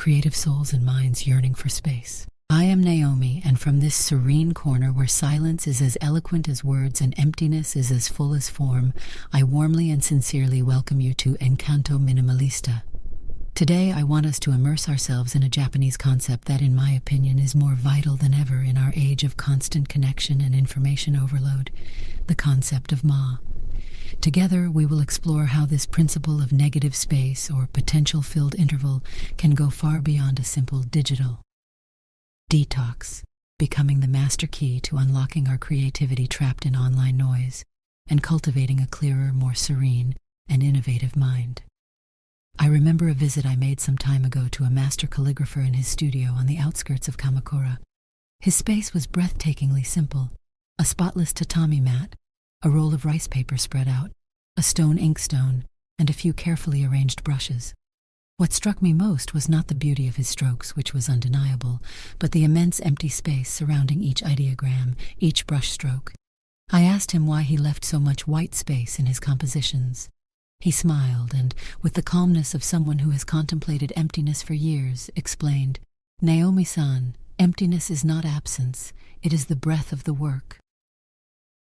creative souls and minds yearning for space. I am Naomi, and from this serene corner where silence is as eloquent as words and emptiness is as full as form, I warmly and sincerely welcome you to Encanto Minimalista. Today, I want us to immerse ourselves in a Japanese concept that, in my opinion, is more vital than ever in our age of constant connection and information overload: the concept of Ma. Together, we will explore how this principle of negative space or potential-filled interval can go far beyond a simple digital detox, becoming the master key to unlocking our creativity trapped in online noise and cultivating a clearer, more serene, and innovative mind. I remember a visit I made some time ago to a master calligrapher in his studio on the outskirts of Kamakura. His space was breathtakingly simple: a spotless tatami mat, a roll of rice paper spread out, a stone inkstone, and a few carefully arranged brushes. What struck me most was not the beauty of his strokes, which was undeniable, but the immense empty space surrounding each ideogram, each brushstroke. I asked him why he left so much white space in his compositions. He smiled and, with the calmness of someone who has contemplated emptiness for years, explained, "Naomi-san, emptiness is not absence, it is the breath of the work.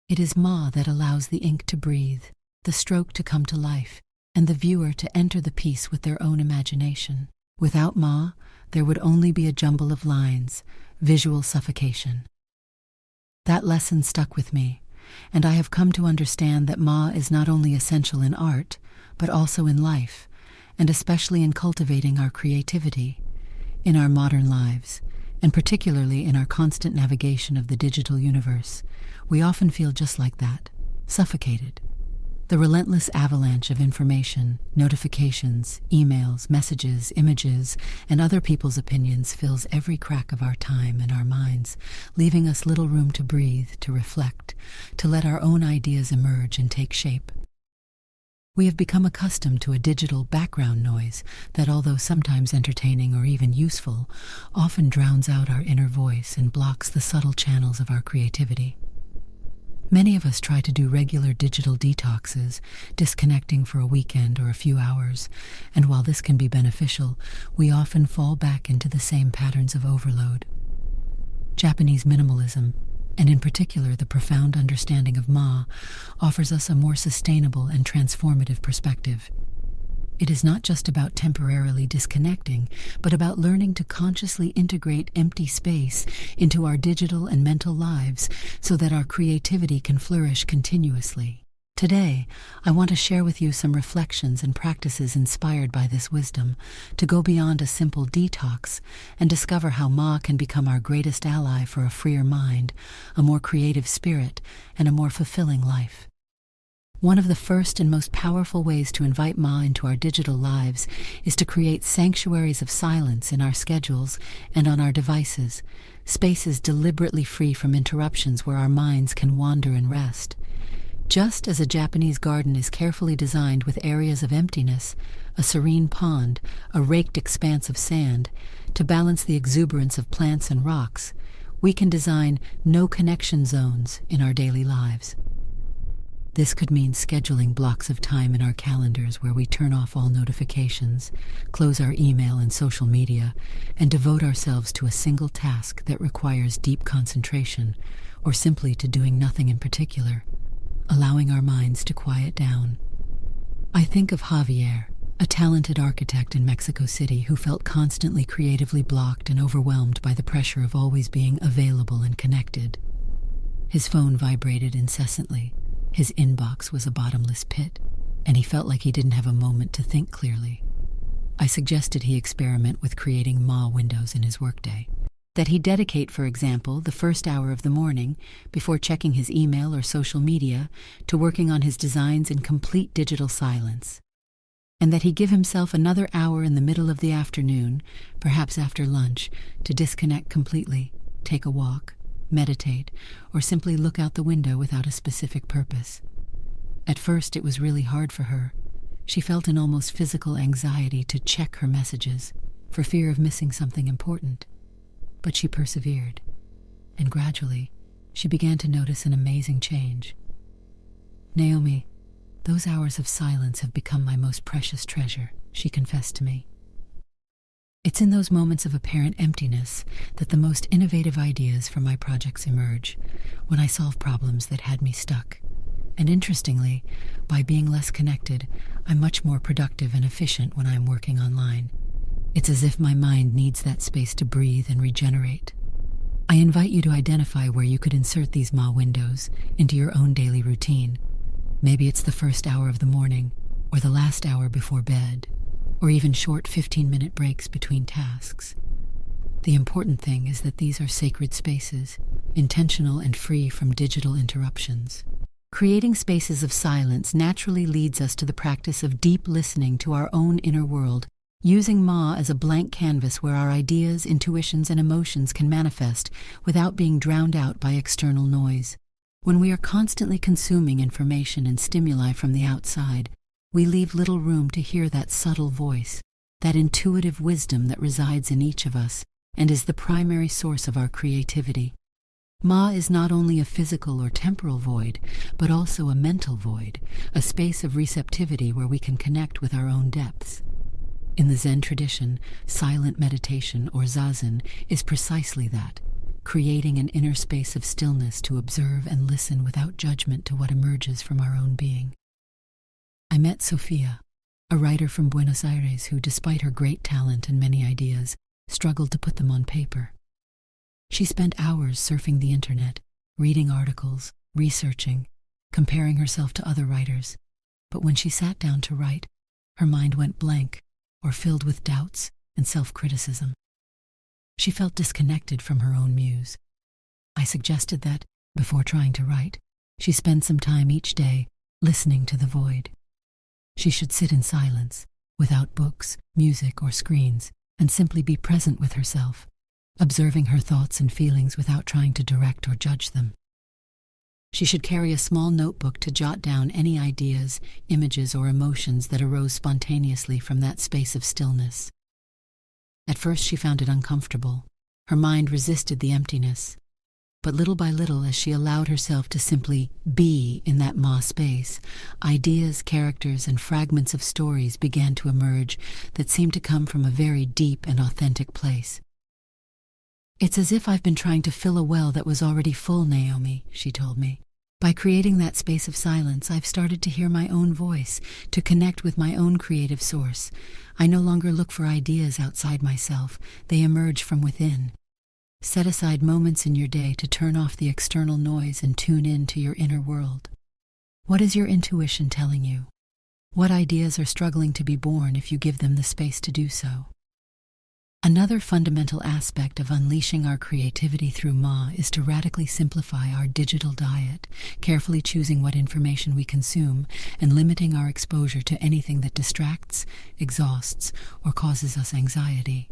It is Ma that allows the ink to breathe, the stroke to come to life, and the viewer to enter the piece with their own imagination. Without Ma, there would only be a jumble of lines, visual suffocation." That lesson stuck with me, and I have come to understand that Ma is not only essential in art, but also in life, and especially in cultivating our creativity. In our modern lives, and particularly in our constant navigation of the digital universe, we often feel just like that, suffocated. The relentless avalanche of information, notifications, emails, messages, images, and other people's opinions fills every crack of our time and our minds, leaving us little room to breathe, to reflect, to let our own ideas emerge and take shape. We have become accustomed to a digital background noise that, although sometimes entertaining or even useful, often drowns out our inner voice and blocks the subtle channels of our creativity. Many of us try to do regular digital detoxes, disconnecting for a weekend or a few hours, and while this can be beneficial, we often fall back into the same patterns of overload. Japanese minimalism, and in particular the profound understanding of Ma, offers us a more sustainable and transformative perspective. It is not just about temporarily disconnecting, but about learning to consciously integrate empty space into our digital and mental lives so that our creativity can flourish continuously. Today, I want to share with you some reflections and practices inspired by this wisdom, to go beyond a simple detox and discover how Ma can become our greatest ally for a freer mind, a more creative spirit, and a more fulfilling life. One of the first and most powerful ways to invite Ma into our digital lives is to create sanctuaries of silence in our schedules and on our devices, spaces deliberately free from interruptions where our minds can wander and rest. Just as a Japanese garden is carefully designed with areas of emptiness, a serene pond, a raked expanse of sand, to balance the exuberance of plants and rocks, we can design no-connection zones in our daily lives. This could mean scheduling blocks of time in our calendars where we turn off all notifications, close our email and social media, and devote ourselves to a single task that requires deep concentration, or simply to doing nothing in particular, allowing our minds to quiet down. I think of Javier, a talented architect in Mexico City who felt constantly creatively blocked and overwhelmed by the pressure of always being available and connected. His phone vibrated incessantly. His inbox was a bottomless pit, and he felt like he didn't have a moment to think clearly. I suggested he experiment with creating Ma windows in his workday. That he dedicate, for example, the first hour of the morning, before checking his email or social media, to working on his designs in complete digital silence. And that he give himself another hour in the middle of the afternoon, perhaps after lunch, to disconnect completely, take a walk, meditate, or simply look out the window without a specific purpose. At first, it was really hard for her. She felt an almost physical anxiety to check her messages, for fear of missing something important. But she persevered, and gradually, she began to notice an amazing change. "Naomi, those hours of silence have become my most precious treasure," she confessed to me. It It's in those moments of apparent emptiness that the most innovative ideas for my projects emerge, when I solve problems that had me stuck. And interestingly, by being less connected, I'm much more productive and efficient when I'm working online. It's as if my mind needs that space to breathe and regenerate. I invite you to identify where you could insert these Ma windows into your own daily routine. Maybe it's the first hour of the morning, or the last hour before bed, or even short 15-minute breaks between tasks. The important thing is that these are sacred spaces, intentional and free from digital interruptions. Creating spaces of silence naturally leads us to the practice of deep listening to our own inner world, using Ma as a blank canvas where our ideas, intuitions, and emotions can manifest without being drowned out by external noise. When we are constantly consuming information and stimuli from the outside, we leave little room to hear that subtle voice, that intuitive wisdom that resides in each of us and is the primary source of our creativity. Ma is not only a physical or temporal void, but also a mental void, a space of receptivity where we can connect with our own depths. In the Zen tradition, silent meditation, or zazen, is precisely that, creating an inner space of stillness to observe and listen without judgment to what emerges from our own being. I met Sofia, a writer from Buenos Aires who, despite her great talent and many ideas, struggled to put them on paper. She spent hours surfing the internet, reading articles, researching, comparing herself to other writers, but when she sat down to write, her mind went blank or filled with doubts and self-criticism. She felt disconnected from her own muse. I suggested that, before trying to write, she spend some time each day listening to the void. She should sit in silence, without books, music, or screens, and simply be present with herself, observing her thoughts and feelings without trying to direct or judge them. She should carry a small notebook to jot down any ideas, images, or emotions that arose spontaneously from that space of stillness. At first she found it uncomfortable. Her mind resisted the emptiness. But little by little, as she allowed herself to simply be in that Ma space, ideas, characters, and fragments of stories began to emerge that seemed to come from a very deep and authentic place. "It's as if I've been trying to fill a well that was already full, Naomi," she told me. "By creating that space of silence, I've started to hear my own voice, to connect with my own creative source. I no longer look for ideas outside myself. They emerge from within. Set aside moments in your day to turn off the external noise and tune in to your inner world. What is your intuition telling you? What ideas are struggling to be born if you give them the space to do so?" Another fundamental aspect of unleashing our creativity through Ma is to radically simplify our digital diet, carefully choosing what information we consume and limiting our exposure to anything that distracts, exhausts, or causes us anxiety.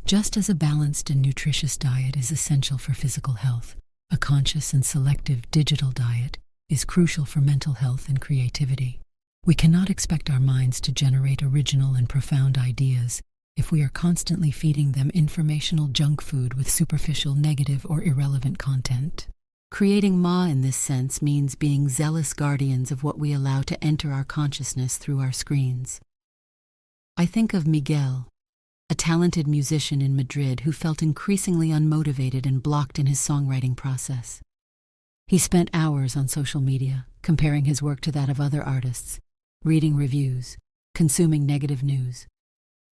Just as a balanced and nutritious diet is essential for physical health, a conscious and selective digital diet is crucial for mental health and creativity. We cannot expect our minds to generate original and profound ideas if we are constantly feeding them informational junk food with superficial, negative, or irrelevant content. Creating Ma in this sense means being zealous guardians of what we allow to enter our consciousness through our screens. I think of Miguel, a talented musician in Madrid who felt increasingly unmotivated and blocked in his songwriting process. He spent hours on social media, comparing his work to that of other artists, reading reviews, consuming negative news.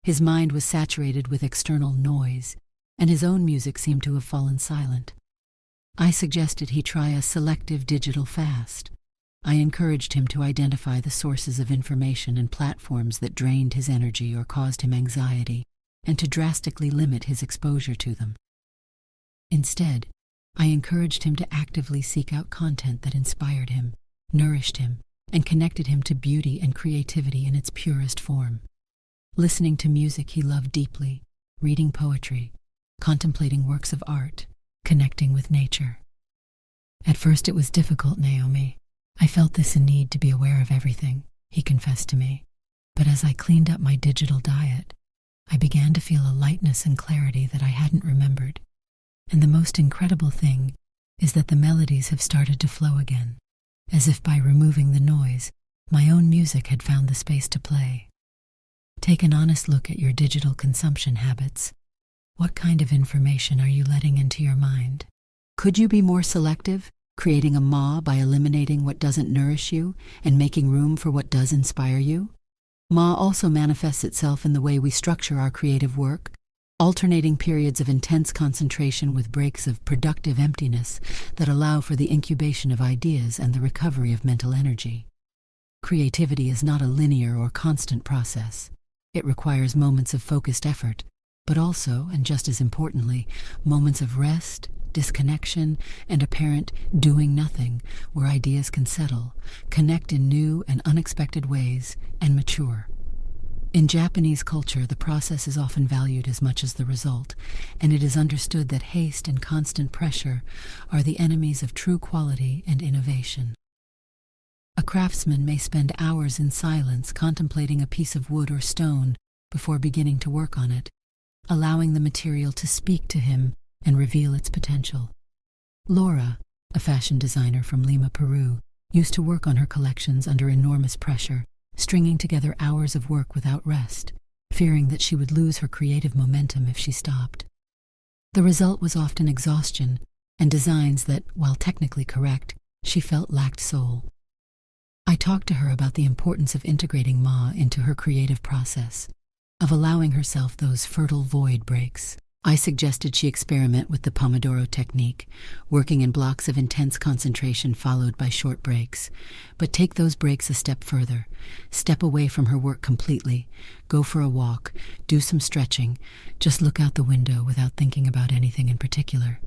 His mind was saturated with external noise, and his own music seemed to have fallen silent. I suggested he try a selective digital fast. I encouraged him to identify the sources of information and platforms that drained his energy or caused him anxiety, and to drastically limit his exposure to them. Instead, I encouraged him to actively seek out content that inspired him, nourished him, and connected him to beauty and creativity in its purest form. Listening to music he loved deeply, reading poetry, contemplating works of art, connecting with nature. "At first it was difficult, Naomi. I felt this need to be aware of everything," he confessed to me. "But as I cleaned up my digital diet, I began to feel a lightness and clarity that I hadn't remembered. And the most incredible thing is that the melodies have started to flow again, as if by removing the noise, my own music had found the space to play." Take an honest look at your digital consumption habits. What kind of information are you letting into your mind? Could you be more selective, creating a Ma by eliminating what doesn't nourish you and making room for what does inspire you? Ma also manifests itself in the way we structure our creative work, alternating periods of intense concentration with breaks of productive emptiness that allow for the incubation of ideas and the recovery of mental energy. Creativity is not a linear or constant process. It requires moments of focused effort, but also, and just as importantly, moments of rest, disconnection, and apparent doing nothing where ideas can settle, connect in new and unexpected ways, and mature. In Japanese culture, the process is often valued as much as the result, and it is understood that haste and constant pressure are the enemies of true quality and innovation. A craftsman may spend hours in silence contemplating a piece of wood or stone before beginning to work on it, allowing the material to speak to him and reveal its potential. Laura, a fashion designer from Lima, Peru, used to work on her collections under enormous pressure, stringing together hours of work without rest, fearing that she would lose her creative momentum if she stopped. The result was often exhaustion and designs that, while technically correct, she felt lacked soul. I talked to her about the importance of integrating Ma into her creative process, of allowing herself those fertile void breaks. I suggested she experiment with the Pomodoro technique, working in blocks of intense concentration followed by short breaks. But take those breaks a step further. Step away from her work completely. Go for a walk. Do some stretching. Just look out the window without thinking about anything in particular.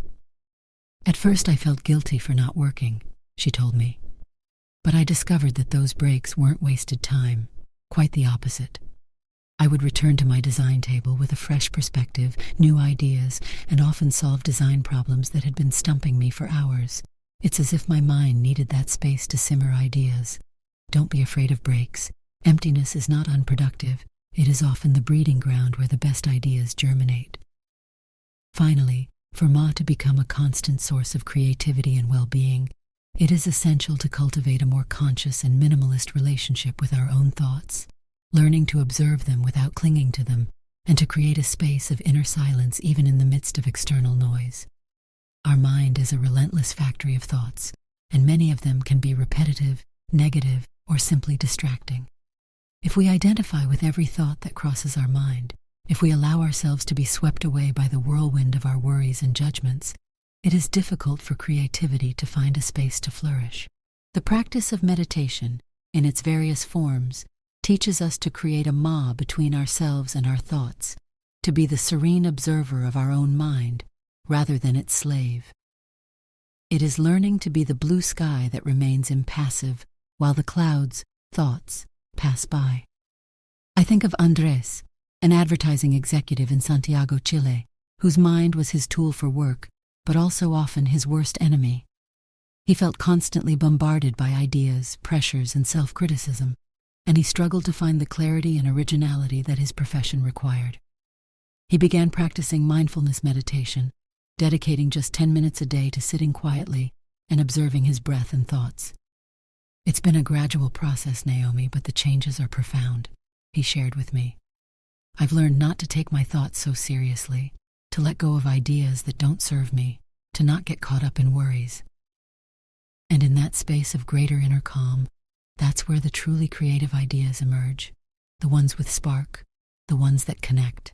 At first I felt guilty for not working, she told me. But I discovered that those breaks weren't wasted time. Quite the opposite. I would return to my design table with a fresh perspective, new ideas, and often solve design problems that had been stumping me for hours. It's as if my mind needed that space to simmer ideas. Don't be afraid of breaks. Emptiness is not unproductive. It is often the breeding ground where the best ideas germinate. Finally, for Ma to become a constant source of creativity and well-being, it is essential to cultivate a more conscious and minimalist relationship with our own thoughts, learning to observe them without clinging to them, and to create a space of inner silence even in the midst of external noise. Our mind is a relentless factory of thoughts, and many of them can be repetitive, negative, or simply distracting. If we identify with every thought that crosses our mind, if we allow ourselves to be swept away by the whirlwind of our worries and judgments, it is difficult for creativity to find a space to flourish. The practice of meditation, in its various forms, teaches us to create a Ma between ourselves and our thoughts, to be the serene observer of our own mind, rather than its slave. It is learning to be the blue sky that remains impassive while the clouds, thoughts, pass by. I think of Andres, an advertising executive in Santiago, Chile, whose mind was his tool for work, but also often his worst enemy. He felt constantly bombarded by ideas, pressures, and self-criticism, and he struggled to find the clarity and originality that his profession required. He began practicing mindfulness meditation, dedicating just 10 minutes a day to sitting quietly and observing his breath and thoughts. It's been a gradual process, Naomi, but the changes are profound, he shared with me. I've learned not to take my thoughts so seriously, to let go of ideas that don't serve me, to not get caught up in worries. And in that space of greater inner calm, that's where the truly creative ideas emerge, the ones with spark, the ones that connect.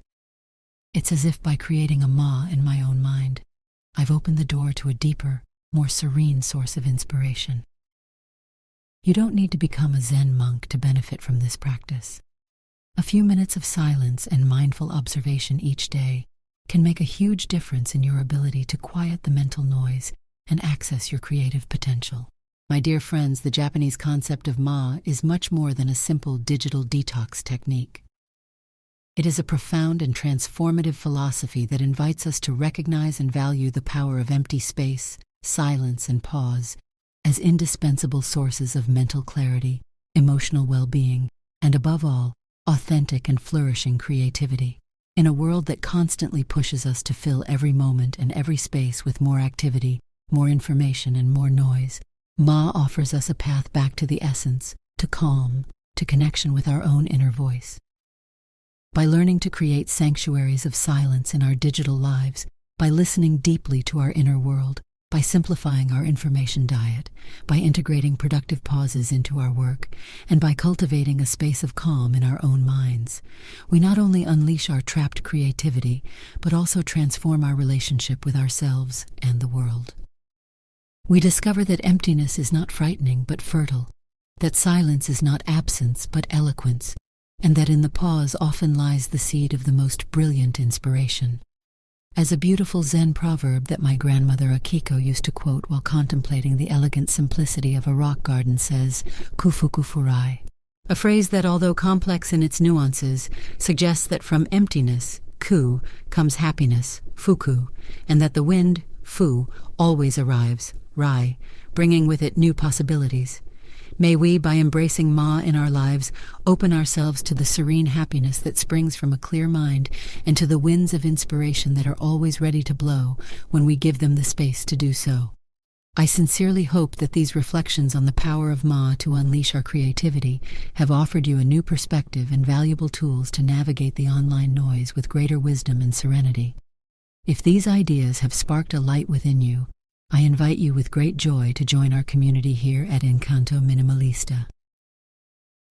It's as if by creating a Ma in my own mind, I've opened the door to a deeper, more serene source of inspiration. You don't need to become a Zen monk to benefit from this practice. A few minutes of silence and mindful observation each day can make a huge difference in your ability to quiet the mental noise and access your creative potential. My dear friends, the Japanese concept of Ma is much more than a simple digital detox technique. It is a profound and transformative philosophy that invites us to recognize and value the power of empty space, silence, and pause as indispensable sources of mental clarity, emotional well-being, and above all, authentic and flourishing creativity. In a world that constantly pushes us to fill every moment and every space with more activity, more information, and more noise, Ma offers us a path back to the essence, to calm, to connection with our own inner voice. By learning to create sanctuaries of silence in our digital lives, by listening deeply to our inner world, by simplifying our information diet, by integrating productive pauses into our work, and by cultivating a space of calm in our own minds, we not only unleash our trapped creativity, but also transform our relationship with ourselves and the world. We discover that emptiness is not frightening but fertile, that silence is not absence but eloquence, and that in the pause often lies the seed of the most brilliant inspiration. As a beautiful Zen proverb that my grandmother Akiko used to quote while contemplating the elegant simplicity of a rock garden says, "Kufuku furai," a phrase that, although complex in its nuances, suggests that from emptiness, ku, comes happiness, fuku, and that the wind, fu, always arrives, rai, bringing with it new possibilities. May we, by embracing Ma in our lives, open ourselves to the serene happiness that springs from a clear mind and to the winds of inspiration that are always ready to blow when we give them the space to do so. I sincerely hope that these reflections on the power of Ma to unleash our creativity have offered you a new perspective and valuable tools to navigate the online noise with greater wisdom and serenity. If these ideas have sparked a light within you, I invite you with great joy to join our community here at Encanto Minimalista.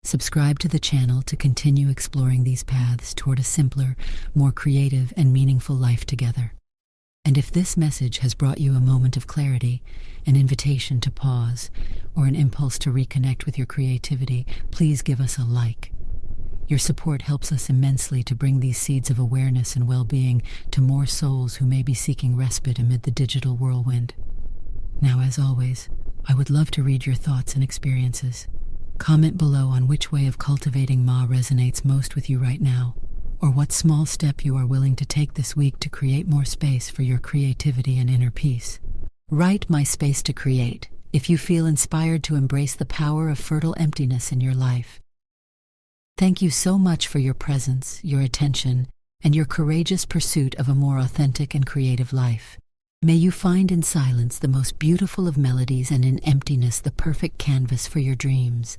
Subscribe to the channel to continue exploring these paths toward a simpler, more creative, and meaningful life together. And if this message has brought you a moment of clarity, an invitation to pause, or an impulse to reconnect with your creativity, please give us a like. Your support helps us immensely to bring these seeds of awareness and well-being to more souls who may be seeking respite amid the digital whirlwind. Now, as always, I would love to read your thoughts and experiences. Comment below on which way of cultivating Ma resonates most with you right now, or what small step you are willing to take this week to create more space for your creativity and inner peace. Write "My Space to Create" if you feel inspired to embrace the power of fertile emptiness in your life. Thank you so much for your presence, your attention, and your courageous pursuit of a more authentic and creative life. May you find in silence the most beautiful of melodies and in emptiness the perfect canvas for your dreams.